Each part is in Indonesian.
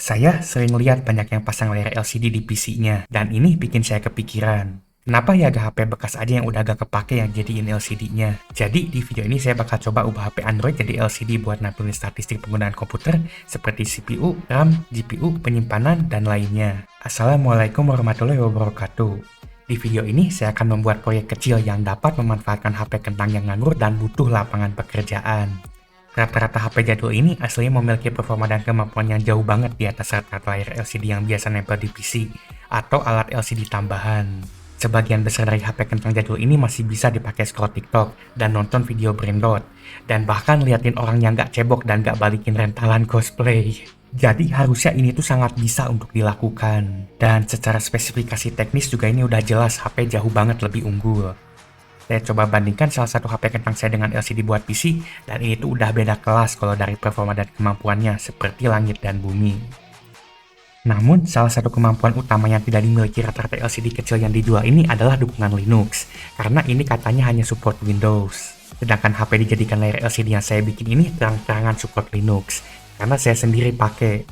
Saya sering lihat banyak yang pasang layar LCD di PC-nya, dan ini bikin saya kepikiran. Kenapa ya ada HP bekas aja yang udah agak kepake yang jadiin LCD-nya? Jadi di video ini saya bakal coba ubah HP Android jadi LCD buat nampilin statistik penggunaan komputer seperti CPU, RAM, GPU, penyimpanan, dan lainnya. Assalamualaikum warahmatullahi wabarakatuh. Di video ini saya akan membuat proyek kecil yang dapat memanfaatkan HP kentang yang nganggur dan butuh lapangan pekerjaan. Rata-rata HP jadul ini aslinya memiliki performa dan kemampuan yang jauh banget di atas rata-rata layar LCD yang biasa nempel di PC atau alat LCD tambahan. Sebagian besar dari HP kentang jadul ini masih bisa dipakai scroll TikTok dan nonton video brandot, dan bahkan liatin orang yang gak cebok dan gak balikin rentalan cosplay. Jadi harusnya ini tuh sangat bisa untuk dilakukan. Dan secara spesifikasi teknis juga ini udah jelas HP jauh banget lebih unggul. Saya coba bandingkan salah satu HP kentang saya dengan LCD buat PC, dan ini tuh udah beda kelas kalau dari performa dan kemampuannya, seperti langit dan bumi. Namun, salah satu kemampuan utama yang tidak dimiliki rata-rata LCD kecil yang dijual ini adalah dukungan Linux, karena ini katanya hanya support Windows. Sedangkan HP dijadikan layar LCD yang saya bikin ini terang-terangan support Linux, karena saya sendiri pakai.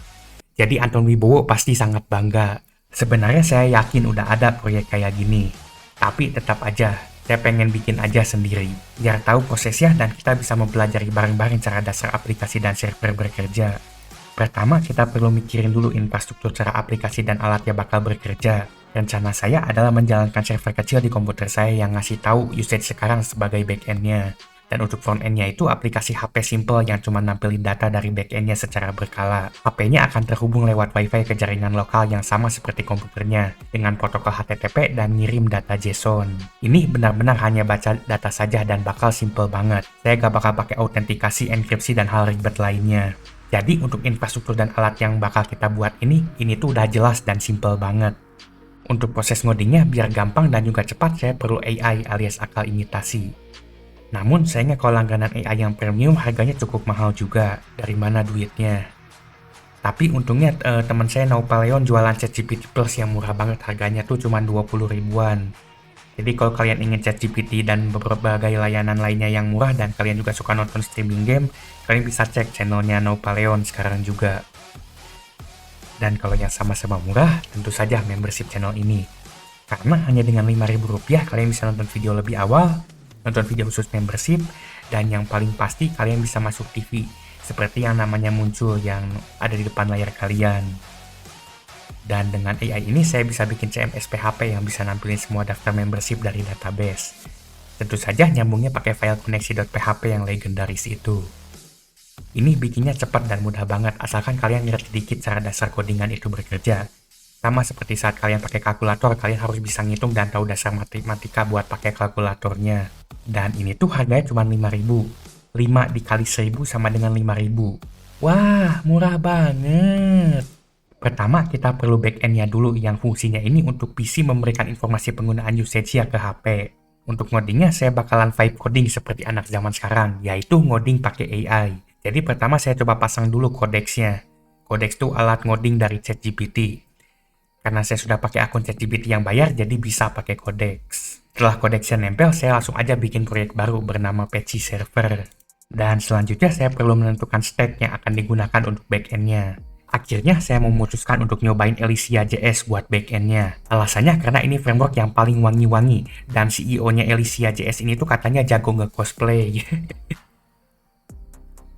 Jadi Anton Wibowo pasti sangat bangga. Sebenarnya saya yakin udah ada proyek kayak gini, tapi tetap aja saya pengen bikin aja sendiri, biar tahu prosesnya dan kita bisa mempelajari bareng-bareng cara dasar aplikasi dan server bekerja. Pertama, kita perlu mikirin dulu infrastruktur cara aplikasi dan alatnya bakal bekerja. Rencana saya adalah menjalankan server kecil di komputer saya yang ngasih tahu usage sekarang sebagai backend-nya. Dan untuk front-end-nya itu aplikasi HP simple yang cuma nampilin data dari back-end-nya secara berkala. HP-nya akan terhubung lewat WiFi ke jaringan lokal yang sama seperti komputernya, dengan protokol HTTP dan ngirim data JSON. Ini benar-benar hanya baca data saja dan bakal simple banget. Saya gak bakal pakai autentikasi, enkripsi, dan hal ribet lainnya. Jadi untuk infrastruktur dan alat yang bakal kita buat ini tuh udah jelas dan simple banget. Untuk proses ngodingnya biar gampang dan juga cepat, saya perlu AI alias akal imitasi. Namun sayangnya kalau langganan AI yang premium harganya cukup mahal juga. Dari mana duitnya? Tapi untungnya teman saya Naupaleon jualan ChatGPT Plus yang murah banget, harganya tuh cuma 20 ribuan. Jadi kalau kalian ingin ChatGPT dan berbagai layanan lainnya yang murah dan kalian juga suka nonton streaming game, kalian bisa cek channelnya Naupaleon sekarang juga. Dan kalau yang sama-sama murah, tentu saja membership channel ini. Karena hanya dengan Rp5.000 kalian bisa nonton video lebih awal, nonton video khusus membership, dan yang paling pasti kalian bisa masuk TV seperti yang namanya muncul yang ada di depan layar kalian. Dan dengan AI ini saya bisa bikin CMS PHP yang bisa nampilin semua daftar membership dari database. Tentu saja nyambungnya pakai file koneksi.php yang legendaris itu. Ini bikinnya cepat dan mudah banget asalkan kalian ngerti dikit cara dasar codingan itu bekerja. Sama seperti saat kalian pakai kalkulator, kalian harus bisa ngitung dan tahu dasar matematika buat pakai kalkulatornya. Dan ini tuh harganya cuma 5.000. 5 dikali 1.000 sama dengan 5.000. Wah, murah banget. Pertama, kita perlu backend-nya dulu yang fungsinya ini untuk PC memberikan informasi penggunaan usage-nya ke HP. Untuk ngodingnya, saya bakalan vibe coding seperti anak zaman sekarang, yaitu ngoding pakai AI. Jadi pertama saya coba pasang dulu codex-nya. Codex itu alat ngoding dari ChatGPT. Karena saya sudah pakai akun ChatGPT yang bayar, jadi bisa pakai codex. Setelah codex-nya nempel, saya langsung aja bikin proyek baru bernama Patchy Server. Dan selanjutnya saya perlu menentukan state yang akan digunakan untuk backend-nya. Akhirnya saya memutuskan untuk nyobain Elysia.js buat backend-nya. Alasannya karena ini framework yang paling wangi-wangi, dan CEO-nya Elysia.js ini tuh katanya jago nge-cosplay.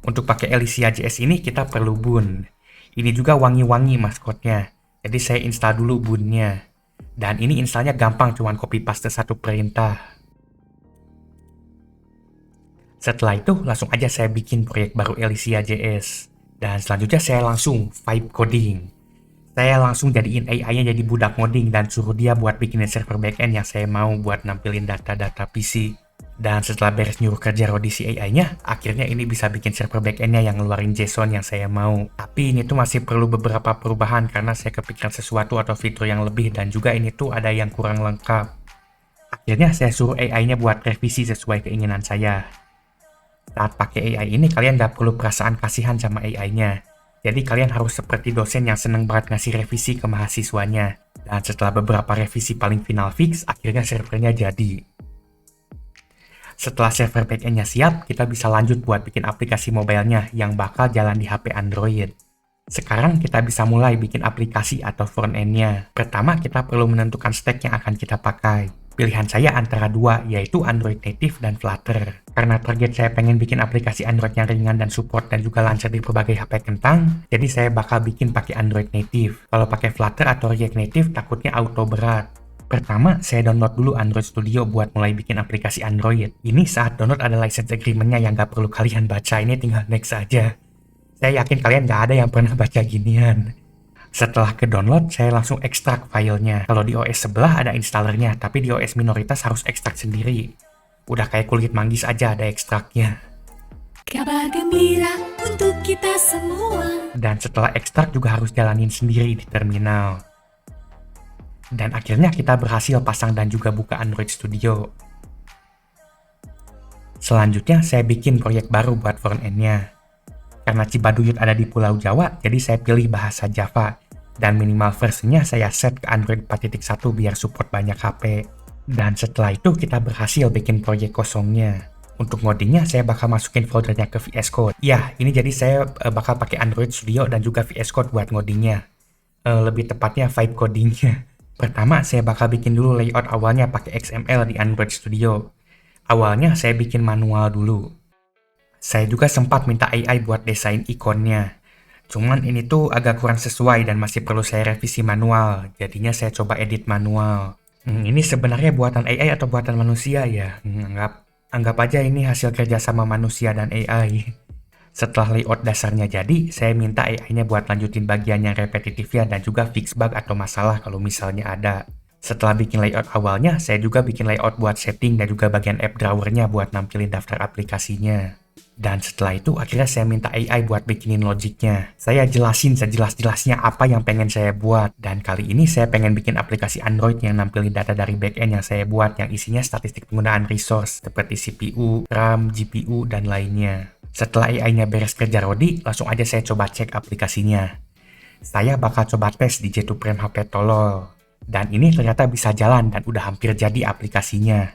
Untuk pakai Elysia.js ini kita perlu Boon. Ini juga wangi-wangi maskotnya. Jadi saya install dulu Boon-nya. Dan ini installnya gampang, cuman copy paste satu perintah. Setelah itu langsung aja saya bikin proyek baru Elysia.js. Dan selanjutnya saya langsung vibe coding. Saya langsung jadiin AI-nya jadi budak ngoding dan suruh dia buat bikinin server backend yang saya mau buat nampilin data-data PC. Dan setelah beres nyuruh kerja Rodi si AI-nya, akhirnya ini bisa bikin server backend-nya yang ngeluarin JSON yang saya mau. Tapi ini tuh masih perlu beberapa perubahan karena saya kepikiran sesuatu atau fitur yang lebih dan juga ini tuh ada yang kurang lengkap. Akhirnya saya suruh AI-nya buat revisi sesuai keinginan saya. Saat pakai AI ini kalian gak perlu perasaan kasihan sama AI-nya. Jadi kalian harus seperti dosen yang seneng banget ngasih revisi ke mahasiswanya. Dan setelah beberapa revisi paling final fix, akhirnya servernya jadi. Setelah server backend-nya siap, kita bisa lanjut buat bikin aplikasi mobile-nya yang bakal jalan di HP Android. Sekarang kita bisa mulai bikin aplikasi atau front-end-nya. Pertama, kita perlu menentukan stack yang akan kita pakai. Pilihan saya antara dua, yaitu Android Native dan Flutter. Karena target saya pengen bikin aplikasi Android yang ringan dan support dan juga lancar di berbagai HP kentang, jadi saya bakal bikin pakai Android Native. Kalau pakai Flutter atau React Native, takutnya auto berat. Pertama, saya download dulu Android Studio buat mulai bikin aplikasi Android. Ini saat download ada license agreement-nya yang gak perlu kalian baca, ini tinggal next aja. Saya yakin kalian gak ada yang pernah baca ginian. Setelah ke-download, saya langsung ekstrak filenya. Kalau di OS sebelah ada installernya, tapi di OS minoritas harus ekstrak sendiri. Udah kayak kulit manggis aja ada ekstraknya. Kabar gembira untuk kita semua. Dan setelah ekstrak juga harus jalanin sendiri di terminal. Dan akhirnya kita berhasil pasang dan juga buka Android Studio. Selanjutnya, saya bikin proyek baru buat front-end-nya. Karena Cibaduyut ada di Pulau Jawa, jadi saya pilih bahasa Java. Dan minimal versinya saya set ke Android 4.1 biar support banyak HP. Dan setelah itu kita berhasil bikin proyek kosongnya. Untuk ngodingnya saya bakal masukin foldernya ke VS Code. Ya, ini jadi saya bakal pakai Android Studio dan juga VS Code buat ngodingnya. Lebih tepatnya vibe codingnya. Pertama, saya bakal bikin dulu layout awalnya pakai XML di Android Studio. Awalnya saya bikin manual dulu. Saya juga sempat minta AI buat desain ikonnya. Cuman ini tuh agak kurang sesuai dan masih perlu saya revisi manual. Jadinya saya coba edit manual. Ini sebenarnya buatan AI atau buatan manusia ya? Anggap aja ini hasil kerja sama manusia dan AI. Setelah layout dasarnya jadi, saya minta AI-nya buat lanjutin bagian yang repetitif ya dan juga fix bug atau masalah kalau misalnya ada. Setelah bikin layout awalnya, saya juga bikin layout buat setting dan juga bagian app drawernya buat nampilin daftar aplikasinya. Dan setelah itu akhirnya saya minta AI buat bikinin logiknya. Saya jelasin sejelas-jelasnya apa yang pengen saya buat. Dan kali ini saya pengen bikin aplikasi Android yang nampilin data dari backend yang saya buat yang isinya statistik penggunaan resource seperti CPU, RAM, GPU, dan lainnya. Setelah AI-nya beres kerja Rodi, langsung aja saya coba cek aplikasinya. Saya bakal coba tes di J2 Prime HP tolol. Dan ini ternyata bisa jalan dan udah hampir jadi aplikasinya.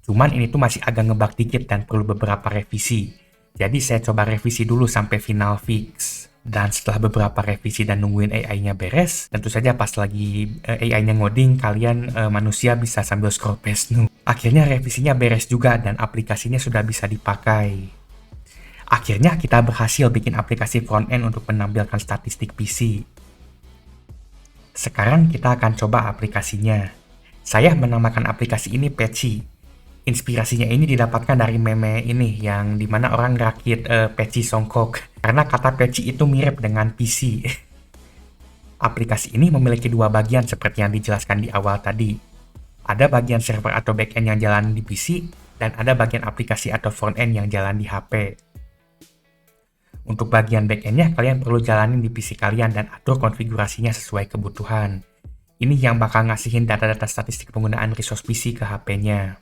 Cuman ini tuh masih agak ngebug dikit dan perlu beberapa revisi. Jadi saya coba revisi dulu sampai final fix. Dan setelah beberapa revisi dan nungguin AI-nya beres, tentu saja pas lagi AI-nya ngoding, kalian manusia bisa sambil scroll past nu. Akhirnya revisinya beres juga dan aplikasinya sudah bisa dipakai. Akhirnya kita berhasil bikin aplikasi front-end untuk menampilkan statistik PC. Sekarang kita akan coba aplikasinya. Saya menamakan aplikasi ini Patchy. Inspirasinya ini didapatkan dari meme ini yang dimana orang rakit peci songkok karena kata peci itu mirip dengan PC. Aplikasi ini memiliki dua bagian seperti yang dijelaskan di awal tadi. Ada bagian server atau backend yang jalan di PC dan ada bagian aplikasi atau frontend yang jalan di HP. Untuk bagian backendnya kalian perlu jalanin di PC kalian dan atur konfigurasinya sesuai kebutuhan. Ini yang bakal ngasihin data-data statistik penggunaan resource PC ke HP-nya.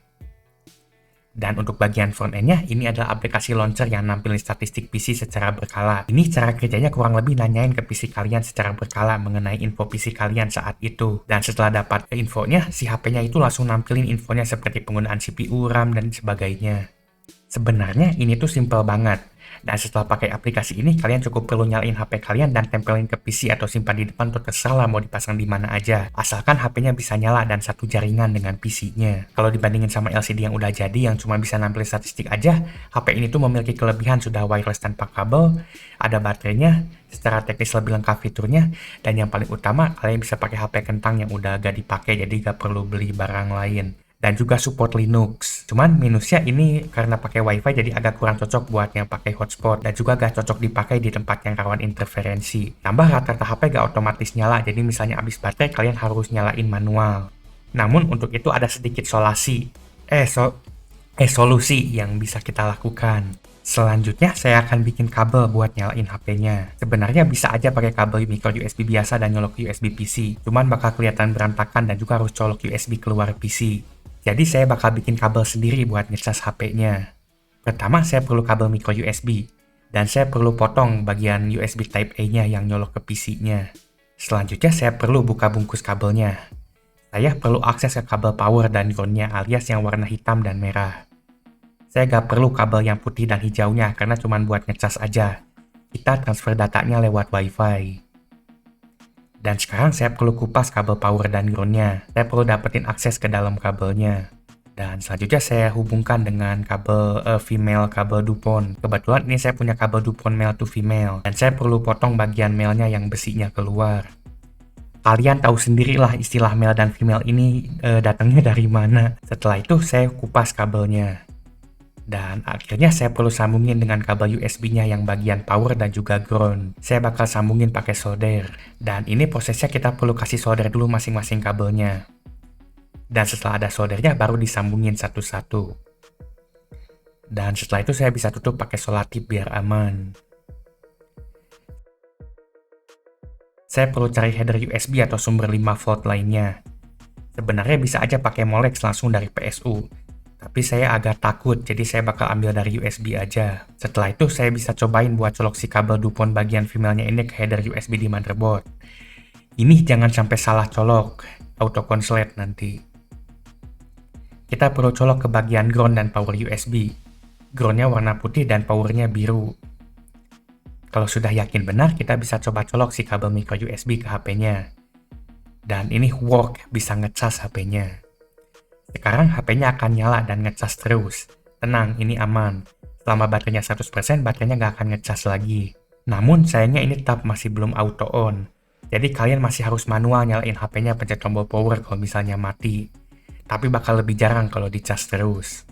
Dan untuk bagian front-end-nya, ini adalah aplikasi launcher yang nampilin statistik PC secara berkala. Ini cara kerjanya kurang lebih nanyain ke PC kalian secara berkala mengenai info PC kalian saat itu. Dan setelah dapat infonya, si HP-nya itu langsung nampilin infonya seperti penggunaan CPU, RAM, dan sebagainya. Sebenarnya ini tuh simple banget. Dan setelah pakai aplikasi ini, kalian cukup perlu nyalain HP kalian dan tempelin ke PC atau simpan di depan atau terserah mau dipasang di mana aja. Asalkan HP-nya bisa nyala dan satu jaringan dengan PC-nya. Kalau dibandingin sama LCD yang udah jadi yang cuma bisa nampilin statistik aja, HP ini tuh memiliki kelebihan sudah wireless tanpa kabel, ada baterainya, secara teknis lebih lengkap fiturnya, dan yang paling utama kalian bisa pakai HP kentang yang udah gak dipakai jadi gak perlu beli barang lain. Dan juga support Linux. Cuman minusnya ini karena pakai WiFi jadi agak kurang cocok buat yang pakai hotspot dan juga gak cocok dipakai di tempat yang rawan interferensi. Tambah rata-rata HP gak otomatis nyala, jadi misalnya habis baterai kalian harus nyalain manual. Namun untuk itu ada sedikit solusi yang bisa kita lakukan. Selanjutnya saya akan bikin kabel buat nyalain HP-nya. Sebenarnya bisa aja pakai kabel micro USB biasa dan nyolok USB PC. Cuman bakal kelihatan berantakan dan juga harus colok USB keluar PC. Jadi saya bakal bikin kabel sendiri buat ngecas HP-nya. Pertama saya perlu kabel micro USB. Dan saya perlu potong bagian USB Type A-nya yang nyolok ke PC-nya. Selanjutnya saya perlu buka bungkus kabelnya. Saya perlu akses ke kabel power dan ground-nya alias yang warna hitam dan merah. Saya gak perlu kabel yang putih dan hijaunya karena cuma buat ngecas aja. Kita transfer datanya lewat WiFi. Dan sekarang saya perlu kupas kabel power dan groundnya. Saya perlu dapetin akses ke dalam kabelnya. Dan selanjutnya saya hubungkan dengan kabel female kabel DuPont. Kebetulan ini saya punya kabel DuPont male to female. Dan saya perlu potong bagian male-nya yang besinya keluar. Kalian tahu sendirilah istilah male dan female ini datangnya dari mana. Setelah itu saya kupas kabelnya. Dan akhirnya saya perlu sambungin dengan kabel USB-nya yang bagian power dan juga ground. Saya bakal sambungin pakai solder. Dan ini prosesnya kita perlu kasih solder dulu masing-masing kabelnya. Dan setelah ada soldernya baru disambungin satu-satu. Dan setelah itu saya bisa tutup pakai solatip biar aman. Saya perlu cari header USB atau sumber 5 volt lainnya. Sebenarnya bisa aja pakai Molex langsung dari PSU. Tapi saya agak takut, jadi saya bakal ambil dari USB aja. Setelah itu saya bisa cobain buat colok si kabel DuPont bagian female-nya ini ke header USB di motherboard. Ini jangan sampai salah colok, auto konslet nanti. Kita perlu colok ke bagian ground dan power USB. Groundnya warna putih dan powernya biru. Kalau sudah yakin benar, kita bisa coba colok si kabel micro USB ke HP-nya. Dan ini work, bisa ngecas HP-nya. Sekarang HP-nya akan nyala dan ngecas terus. Tenang, ini aman. Selama baterainya 100%, baterainya nggak akan ngecas lagi. Namun, sayangnya ini tetap masih belum auto on. Jadi kalian masih harus manual nyalain HP-nya pencet tombol power kalau misalnya mati. Tapi bakal lebih jarang kalau dicas terus.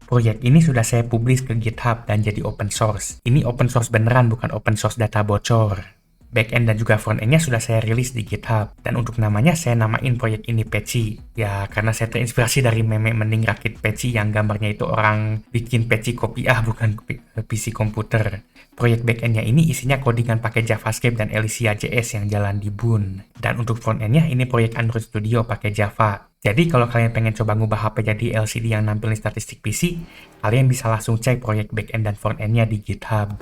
Proyek ini sudah saya publish ke GitHub dan jadi open source. Ini open source beneran, bukan open source data bocor. Backend dan juga frontend-nya sudah saya rilis di GitHub. Dan untuk namanya saya namain proyek ini Peci. Ya karena saya terinspirasi dari meme mending rakit peci yang gambarnya itu orang bikin peci kopiah bukan PC komputer. Proyek backend-nya ini isinya codingan pakai JavaScript dan Elysia JS yang jalan di Boon. Dan untuk front-end-nya ini proyek Android Studio pakai Java. Jadi kalau kalian pengen coba ngubah HP jadi LCD yang nampilin statistik PC, kalian bisa langsung cek proyek backend dan front-end-nya di GitHub.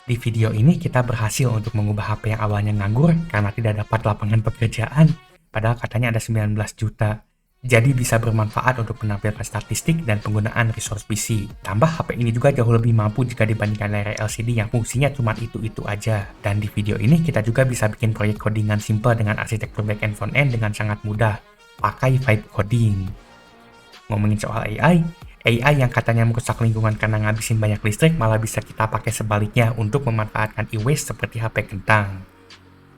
Di video ini kita berhasil untuk mengubah HP yang awalnya nganggur karena tidak dapat lapangan pekerjaan, padahal katanya ada 19 juta. Jadi bisa bermanfaat untuk menampilkan statistik dan penggunaan resource PC. Tambah HP ini juga jauh lebih mampu jika dibandingkan layar LCD yang fungsinya cuma itu-itu aja. Dan di video ini kita juga bisa bikin proyek codingan simple dengan arsitektur backend frontend dengan sangat mudah, pakai vibe coding. Ngomongin soal AI yang katanya merusak lingkungan karena ngabisin banyak listrik malah bisa kita pakai sebaliknya untuk memanfaatkan e-waste seperti HP kentang.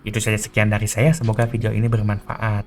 Itu saja sekian dari saya, semoga video ini bermanfaat.